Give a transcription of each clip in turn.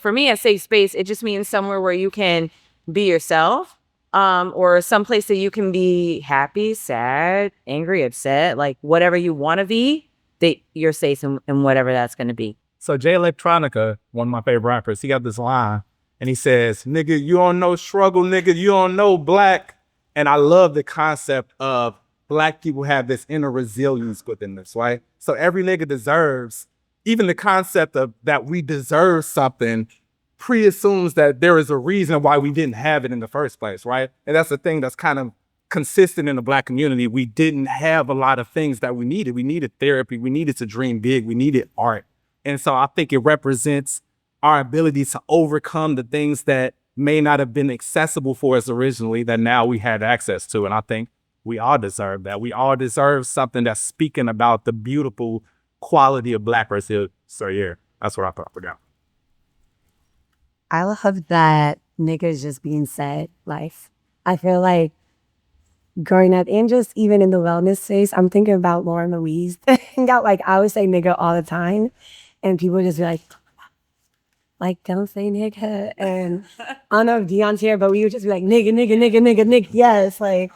For me, a safe space, it just means somewhere where you can be yourself, or someplace that you can be happy, sad, angry, upset, like whatever you want to be, that you're safe in whatever that's going to be. So Jay Electronica, one of my favorite rappers, he got this line and he says, nigga, you don't know struggle, nigga, you don't know black. And I love the concept of black people have this inner resilience within us, right? So every nigga deserves, even the concept of that we deserve something pre-assumes that there is a reason why we didn't have it in the first place, right? And that's the thing that's kind of consistent in the black community. We didn't have a lot of things that we needed. We needed therapy. We needed to dream big. We needed art. And so I think it represents our ability to overcome the things that may not have been accessible for us originally that now we had access to. And I think we all deserve that. We all deserve something that's speaking about the beautiful quality of black resilience. So yeah, that's what I thought about. I love that niggas just being said. Like, I feel like growing up and just even in the wellness space, I'm thinking about Lauren Louise. Like, I would say nigga all the time. And people just be like, don't say nigga. And I don't know if Dion's here, but we would just be like, nigga, nigga, nigga, nigga, nigga. Yes, like,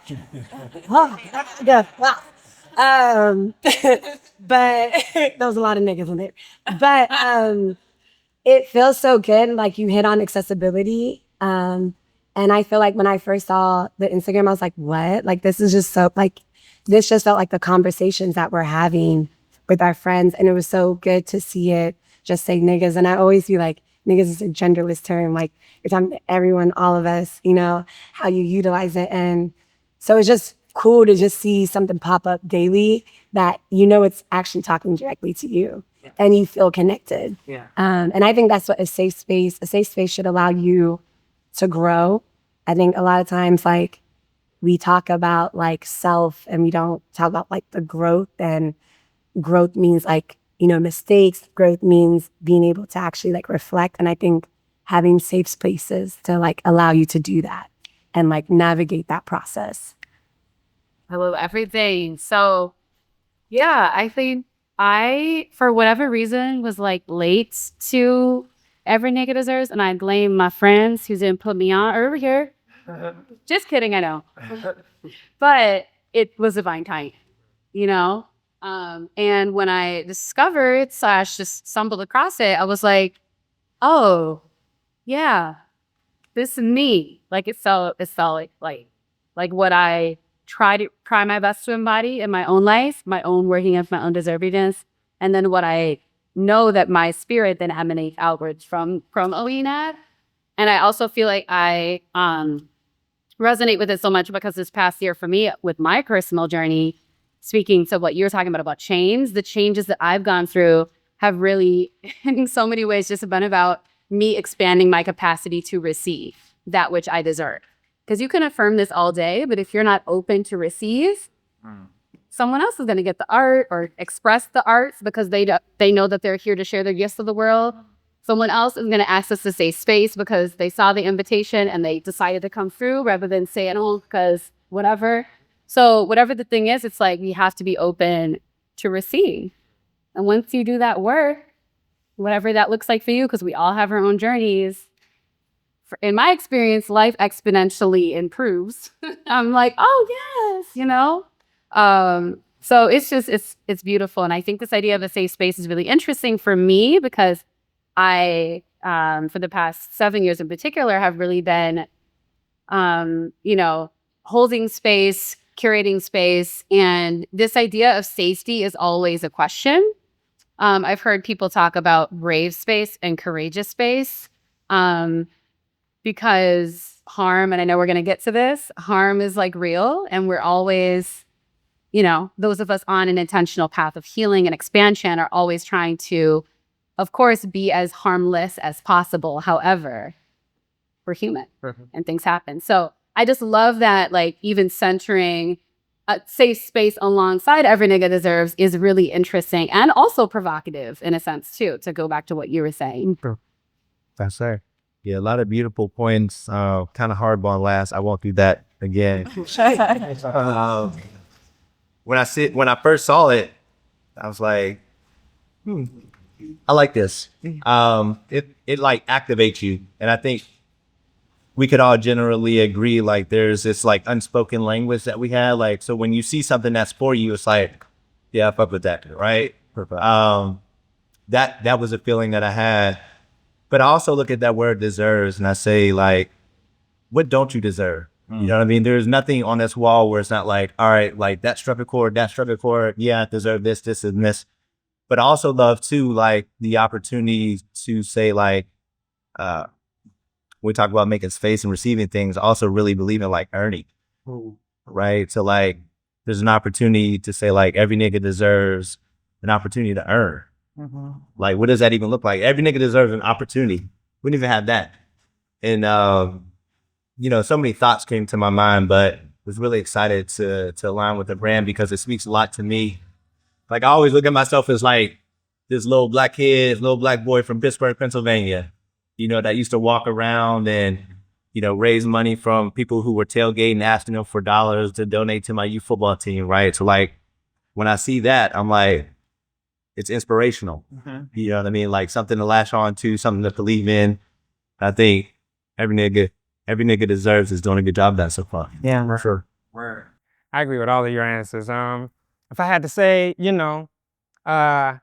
oh, yeah, wow. But there was a lot of niggas in there. But it feels so good. Like, you hit on accessibility. And I feel like when I first saw the Instagram, I was like, what? Like, this is just so, like, this just felt like the conversations that we're having with our friends. And it was so good to see it just say niggas. And I always feel like niggas is a genderless term. Like, you're talking to everyone, all of us, you know, how you utilize it. And so it's just cool to just see something pop up daily that, you know, it's actually talking directly to you. Yeah. And you feel connected. Yeah. And I think that's what a safe space should allow you to grow. I think a lot of times, like, we talk about like self and we don't talk about like the growth, and growth means like, you know, mistakes. Growth means being able to actually like reflect. And I think having safe spaces to like allow you to do that and like navigate that process. I love everything. So yeah, I think I, for whatever reason, was like late to Every Nigga Deserves, and I blame my friends who didn't put me on over here. Just kidding, I know. But it was divine timing, you know? And when I discovered / just stumbled across it, I was like, oh, yeah, this is me. Like, it felt like what I try my best to embody in my own life, my own working of my own deservedness, and then what I know that my spirit then emanates outwards from E.N.D. And I also feel like I resonate with it so much because this past year for me, with my personal journey, speaking to what you're talking about change, the changes that I've gone through have really, in so many ways, just been about me expanding my capacity to receive that which I deserve. Because you can affirm this all day, but if you're not open to receive, someone else is going to get the art or express the arts because they know that they're here to share their gifts with the world. Someone else is going to access the safe space because they saw the invitation and they decided to come through rather than say it all because whatever. So whatever the thing is, it's like you have to be open to receive. And once you do that work, whatever that looks like for you, because we all have our own journeys, in my experience, life exponentially improves. I'm like, oh, yes, you know? So it's beautiful. And I think this idea of a safe space is really interesting for me because I, for the past 7 years in particular, have really been, you know, holding space, curating space. And this idea of safety is always a question. I've heard people talk about brave space and courageous space. Because harm, and I know we're going to get to this, harm is like real. And we're always, you know, those of us on an intentional path of healing and expansion are always trying to, of course, be as harmless as possible. However, we're human and things happen. So I just love that, like, even centering a safe space alongside Every Nigga Deserves is really interesting and also provocative in a sense, too, to go back to what you were saying. That's right. Yeah, a lot of beautiful points. Kind of hardball last. I won't do that again. When I first saw it, I was like, I like this. it like activates you. And I think we could all generally agree, like there's this like unspoken language that we have. Like, so when you see something that's for you, it's like, yeah, I fuck with that, right? That was a feeling that I had. But I also look at that word deserves and I say, like, what don't you deserve? You know what I mean? There's nothing on this wall where it's not like, all right, like that struck a chord, yeah, I deserve this, this, and this. But I also love too, like the opportunity to say, like, we talk about making space and receiving things, also really believe in like earning, right? So like, there's an opportunity to say like every nigga deserves an opportunity to earn. Like, what does that even look like? Every nigga deserves an opportunity. We didn't even have that. And, you know, so many thoughts came to my mind, but was really excited to align with the brand because it speaks a lot to me. Like, I always look at myself as like this little black kid, little black boy from Pittsburgh, Pennsylvania, you know, that used to walk around and, you know, raise money from people who were tailgating, asking them for dollars to donate to my youth football team, right? So like, when I see that, I'm like, it's inspirational. You know what I mean? Like something to latch on to, something to believe in. I think every nigga deserves is doing a good job of that so far. Yeah. For sure. Word. I agree with all of your answers. If I had to say, you know, I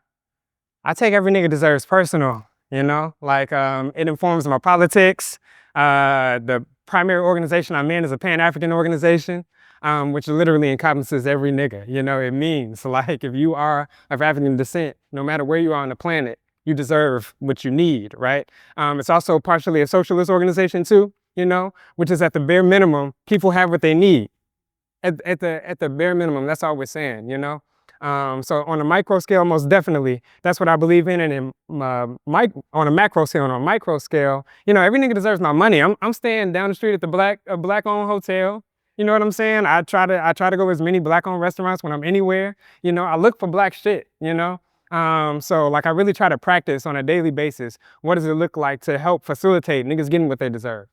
take every nigga deserves personal, you know, like it informs my politics. The primary organization I'm in is a Pan-African organization, which literally encompasses every nigga. You know, it means like if you are of African descent, no matter where you are on the planet, you deserve what you need, right? It's also partially a socialist organization too, you know, which is at the bare minimum, people have what they need. At the bare minimum, that's all we're saying, you know? So on a micro scale, most definitely, that's what I believe in. And on a macro scale, on a micro scale, you know, every nigga deserves my money. I'm staying down the street at the black-owned hotel. You know what I'm saying? I try to go to as many black-owned restaurants when I'm anywhere. You know, I look for black shit, you know? So like I really try to practice on a daily basis. What does it look like to help facilitate niggas getting what they deserve?